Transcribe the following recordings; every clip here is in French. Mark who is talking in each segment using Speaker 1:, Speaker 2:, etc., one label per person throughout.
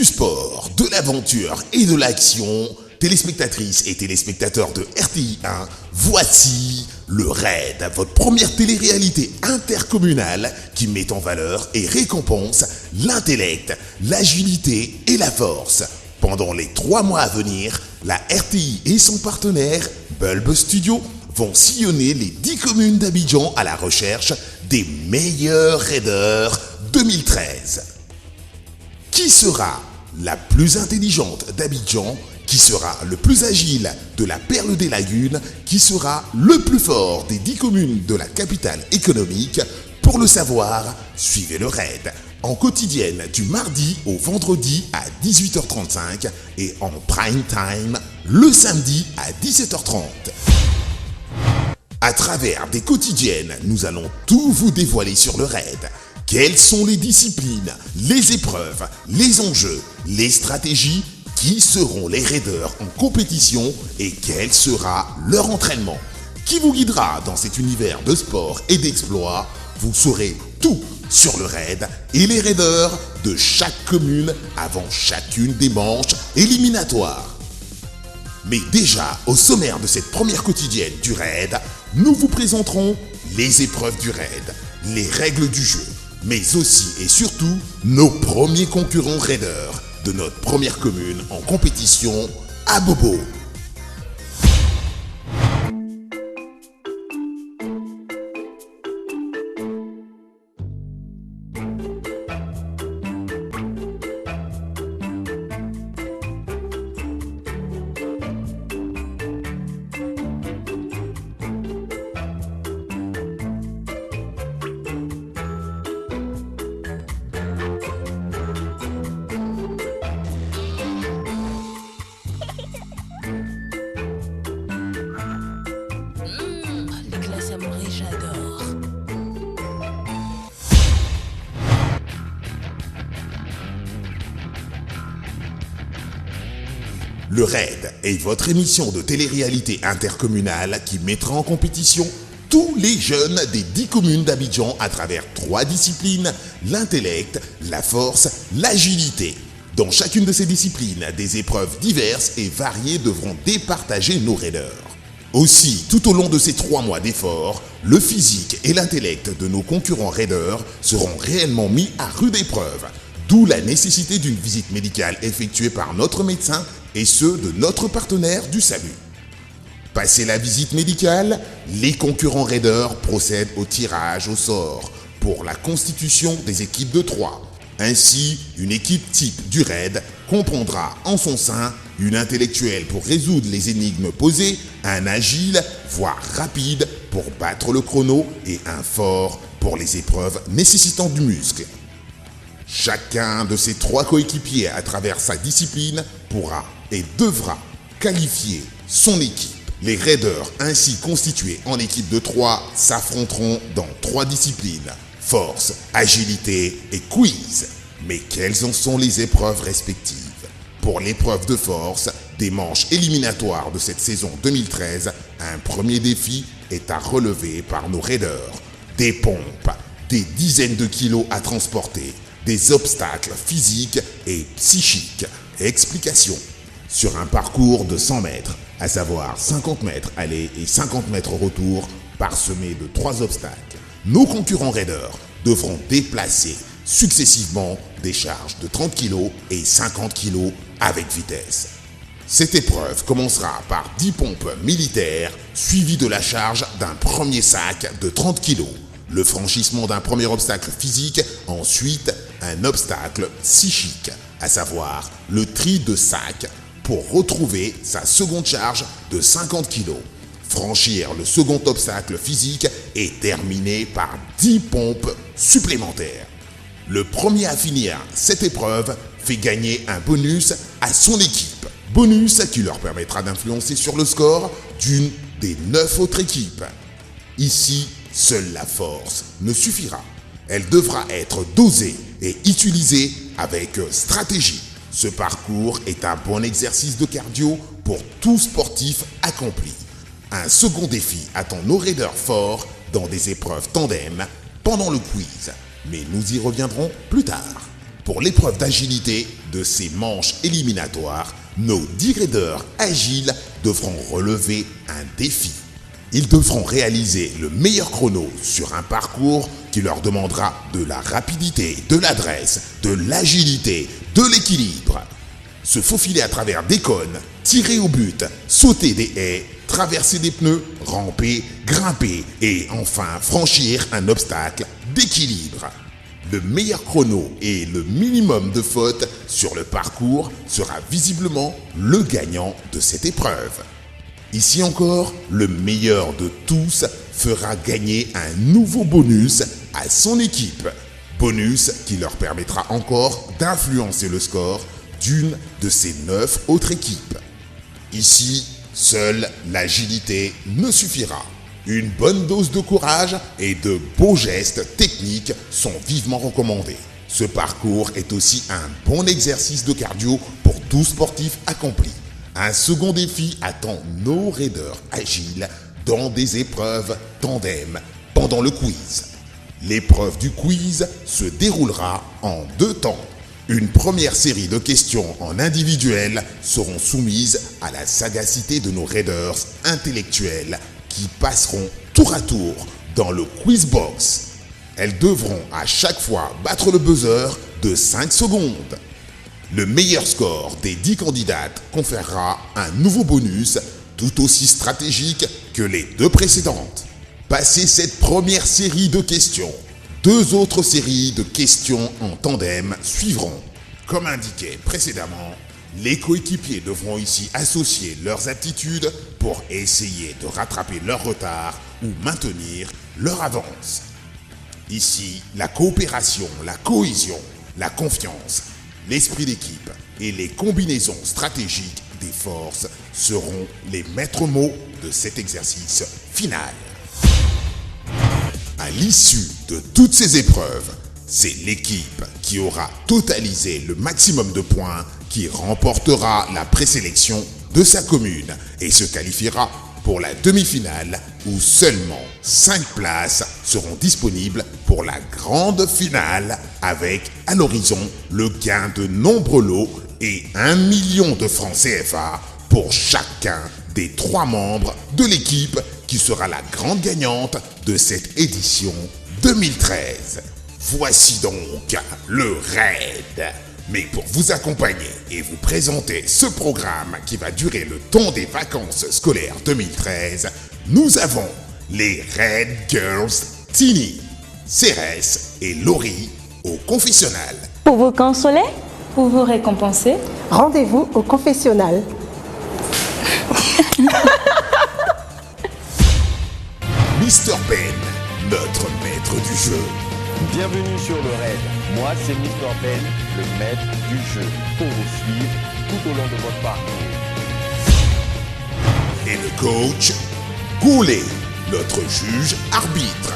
Speaker 1: Du sport, de l'aventure et de l'action, téléspectatrices et téléspectateurs de RTI1, voici le RAID, votre première télé-réalité intercommunale qui met en valeur et récompense l'intellect, l'agilité et la force. Pendant les 3 mois à venir, la RTI et son partenaire, Bulb Studio, vont sillonner les 10 communes d'Abidjan à la recherche des meilleurs raiders 2013. Qui sera la plus intelligente d'Abidjan? Qui sera le plus agile de la Perle des Lagunes? Qui sera le plus fort des 10 communes de la capitale économique? Pour le savoir, suivez le RAID en quotidienne du mardi au vendredi à 18h35 et en prime time le samedi à 17h30. À travers des quotidiennes, nous allons tout vous dévoiler sur le RAID. Quelles sont les disciplines, les épreuves, les enjeux, les stratégies? Qui seront les raiders en compétition et quel sera leur entraînement? Qui vous guidera dans cet univers de sport et d'exploit? Vous saurez tout sur le RAID et les raiders de chaque commune avant chacune des manches éliminatoires. Mais déjà, au sommaire de cette première quotidienne du RAID, nous vous présenterons les épreuves du RAID, les règles du jeu, mais aussi et surtout nos premiers concurrents raiders de notre première commune en compétition à Bobo.
Speaker 2: J'adore.
Speaker 1: Le RAID est votre émission de télé-réalité intercommunale qui mettra en compétition tous les jeunes des 10 communes d'Abidjan à travers 3 disciplines, l'intellect, la force, l'agilité. Dans chacune de ces disciplines, des épreuves diverses et variées devront départager nos raiders. Aussi, tout au long de ces 3 mois d'efforts, le physique et l'intellect de nos concurrents raiders seront réellement mis à rude épreuve, d'où la nécessité d'une visite médicale effectuée par notre médecin et ceux de notre partenaire du SAMU. Passé la visite médicale, les concurrents raiders procèdent au tirage au sort pour la constitution des équipes de 3. Ainsi, une équipe type du RAID comprendra en son sein une intellectuelle pour résoudre les énigmes posées, un agile, voire rapide pour battre le chrono et un fort pour les épreuves nécessitant du muscle. Chacun de ces 3 coéquipiers à travers sa discipline pourra et devra qualifier son équipe. Les raiders ainsi constitués en équipe de 3 s'affronteront dans 3 disciplines: force, agilité et quiz. Mais quelles en sont les épreuves respectives? Pour l'épreuve de force, des manches éliminatoires de cette saison 2013, un premier défi est à relever par nos raiders. Des pompes, des dizaines de kilos à transporter, des obstacles physiques et psychiques. Explication. Sur un parcours de 100 mètres, à savoir 50 mètres aller et 50 mètres retour, parsemé de 3 obstacles, nos concurrents raiders devront déplacer successivement des charges de 30 kg et 50 kg avec vitesse. Cette épreuve commencera par 10 pompes militaires suivies de la charge d'un premier sac de 30 kg, le franchissement d'un premier obstacle physique, ensuite un obstacle psychique, à savoir le tri de sac pour retrouver sa seconde charge de 50 kg, franchir le second obstacle physique et terminer par 10 pompes supplémentaires. Le premier à finir cette épreuve fait gagner un bonus à son équipe. Bonus qui leur permettra d'influencer sur le score d'une des 9 autres équipes. Ici, seule la force ne suffira. Elle devra être dosée et utilisée avec stratégie. Ce parcours est un bon exercice de cardio pour tout sportif accompli. Un second défi attend nos raiders forts dans des épreuves tandem pendant le quiz. Mais nous y reviendrons plus tard. Pour l'épreuve d'agilité de ces manches éliminatoires, nos 10 raiders agiles devront relever un défi. Ils devront réaliser le meilleur chrono sur un parcours qui leur demandera de la rapidité, de l'adresse, de l'agilité, de l'équilibre. Se faufiler à travers des cônes, tirer au but, sauter des haies, traverser des pneus, ramper, grimper et enfin franchir un obstacle d'équilibre. Le meilleur chrono et le minimum de fautes sur le parcours sera visiblement le gagnant de cette épreuve. Ici encore, le meilleur de tous fera gagner un nouveau bonus à son équipe. Bonus qui leur permettra encore d'influencer le score d'une de ces 9 autres équipes. Ici, seule l'agilité ne suffira. Une bonne dose de courage et de beaux gestes techniques sont vivement recommandés. Ce parcours est aussi un bon exercice de cardio pour tout sportif accompli. Un second défi attend nos raiders agiles dans des épreuves tandem pendant le quiz. L'épreuve du quiz se déroulera en 2 temps. Une première série de questions en individuel seront soumises à la sagacité de nos raiders intellectuels qui passeront tour à tour dans le quiz box. Elles devront à chaque fois battre le buzzer de 5 secondes. Le meilleur score des 10 candidates conférera un nouveau bonus tout aussi stratégique que les 2 précédentes. Passé cette première série de questions, 2 autres séries de questions en tandem suivront. Comme indiqué précédemment, les coéquipiers devront ici associer leurs aptitudes pour essayer de rattraper leur retard ou maintenir leur avance. Ici, la coopération, la cohésion, la confiance, l'esprit d'équipe et les combinaisons stratégiques des forces seront les maîtres mots de cet exercice final. À l'issue de toutes ces épreuves, c'est l'équipe qui aura totalisé le maximum de points qui remportera la présélection de sa commune et se qualifiera pour la demi-finale où seulement 5 places seront disponibles pour la grande finale avec à l'horizon le gain de nombreux lots et 1 million de francs CFA pour chacun des 3 membres de l'équipe qui sera la grande gagnante de cette édition 2013. Voici donc le RAID. Mais pour vous accompagner et vous présenter ce programme qui va durer le temps des vacances scolaires 2013, nous avons les Red Girls Tini, Cérès et Laurie au confessionnal.
Speaker 2: Pour vous consoler, pour vous récompenser,
Speaker 3: rendez-vous au confessionnal.
Speaker 1: Mr. Ben, notre maître du jeu.
Speaker 4: Bienvenue sur le RAID. Moi, c'est Mr. Ben, le maître du jeu, pour vous suivre tout au long de votre parcours.
Speaker 1: Et le coach, Goulet, notre juge arbitre.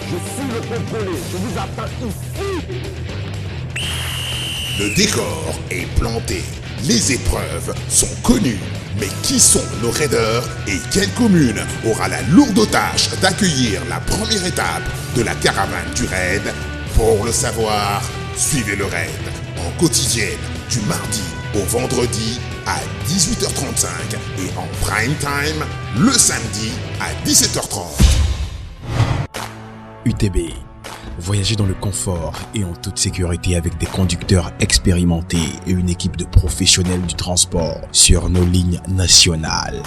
Speaker 4: Je suis le contrôlé, je vous attends ici.
Speaker 1: Le décor est planté, les épreuves sont connues. Mais qui sont nos raiders et quelle commune aura la lourde tâche d'accueillir la première étape de la caravane du raid? Pour le savoir, suivez le raid en quotidienne du mardi au vendredi à 18h35 et en prime time le samedi à 17h30.
Speaker 5: UTB. Voyager dans le confort et en toute sécurité avec des conducteurs expérimentés et une équipe de professionnels du transport sur nos lignes nationales.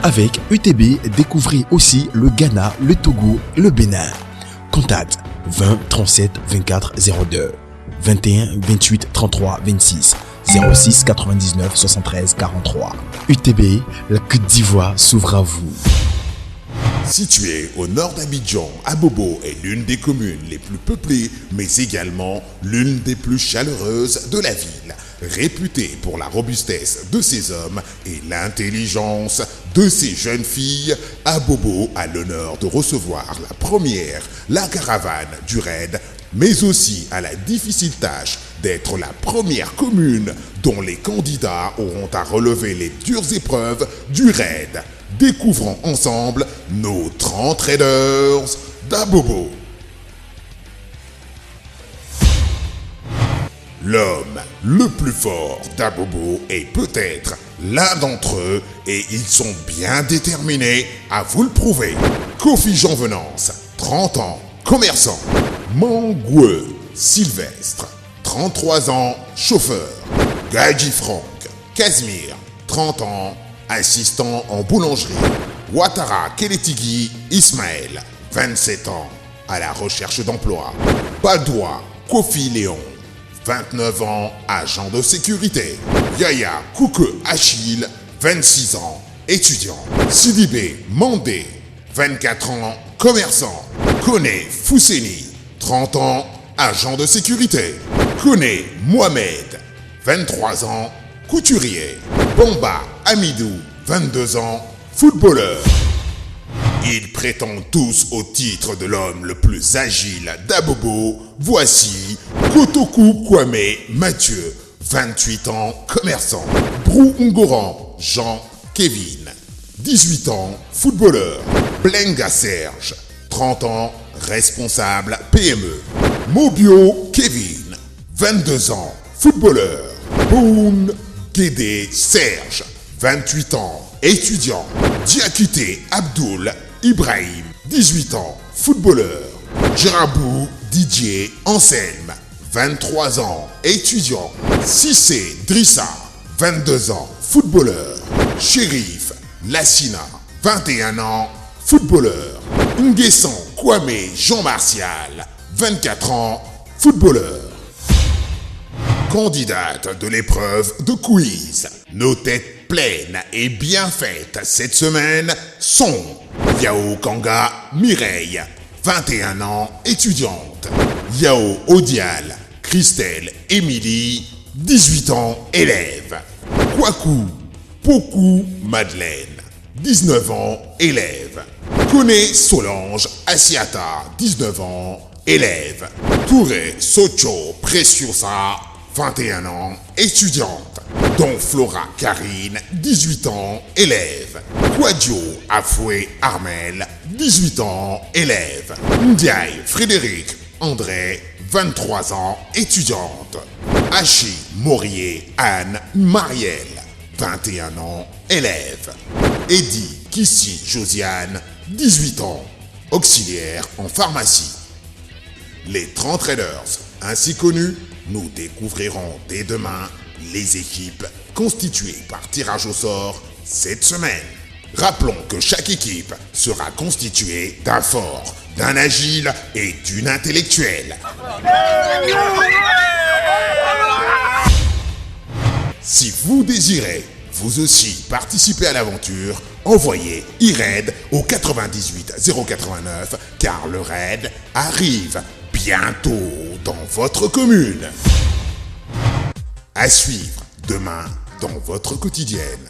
Speaker 5: Avec UTB, découvrez aussi le Ghana, le Togo et le Bénin. Contact 20 37 24 02, 21 28 33 26, 06 99 73 43. UTB, la Côte d'Ivoire s'ouvre à vous.
Speaker 1: Située au nord d'Abidjan, Abobo est l'une des communes les plus peuplées, mais également l'une des plus chaleureuses de la ville. Réputée pour la robustesse de ses hommes et l'intelligence de ses jeunes filles, Abobo a l'honneur de recevoir la caravane du raid, mais aussi à la difficile tâche d'être la première commune dont les candidats auront à relever les dures épreuves du raid. Découvrons ensemble nos 30 raiders d'Abobo. L'homme le plus fort d'Abobo est peut-être l'un d'entre eux et ils sont bien déterminés à vous le prouver. Kofi Jean-Venance, 30 ans, commerçant. Mangoueux Sylvestre, 33 ans, chauffeur. Gadji Franck Casimir, 30 ans, assistant en boulangerie. Ouattara Keletigui Ismaël, 27 ans, à la recherche d'emploi. Badoua Kofi Léon, 29 ans, agent de sécurité. Yaya Kouke Achille, 26 ans, étudiant. Sidibé Mandé, 24 ans, commerçant. Koné Fousseni, 30 ans, agent de sécurité. Koné Mohamed, 23 ans, couturier. Bomba Amidou, 22 ans, footballeur. Ils prétendent tous au titre de l'homme le plus agile d'Abobo. Voici Kotoku Kwame Mathieu, 28 ans, commerçant. Brou Ngoran Jean Kevin, 18 ans, footballeur. Blenga Serge, 30 ans, responsable PME. Mobio Kevin, 22 ans, footballeur. Boun Guédé Serge, 28 ans, étudiant. Diakité Abdoul Ibrahim, 18 ans, footballeur. Djerabou Didier Anselme, 23 ans, étudiant. Sissé Drissa, 22 ans, footballeur. Shérif Lassina, 21 ans, footballeur. Nguessan Kwame Jean-Martial, 24 ans, footballeur. Candidate de l'épreuve de quiz. Nos têtes pleines et bien faites cette semaine sont Yao Kanga Mireille, 21 ans, étudiante. Yao Odial Christelle Émilie, 18 ans, élève. Kwaku Poku Madeleine, 19 ans, élève. Koné Solange Asiata, 19 ans, élève. Touré Socho Preciosa, 21 ans, étudiante. Don Flora Karine, 18 ans, élève. Kwadjo Afoué Armel, 18 ans, élève. Ndiaye Frédéric André, 23 ans, étudiante. Hachi Maurier Anne Marielle, 21 ans, élève. Eddie Kissi Josiane, 18 ans, auxiliaire en pharmacie. Les 30 traders ainsi connus, nous découvrirons dès demain les équipes constituées par tirage au sort cette semaine. Rappelons que chaque équipe sera constituée d'un fort, d'un agile et d'une intellectuelle. Si vous désirez vous aussi participer à l'aventure, envoyez e-raid au 98 089 car le raid arrive bientôt dans votre commune. À suivre demain dans votre quotidienne.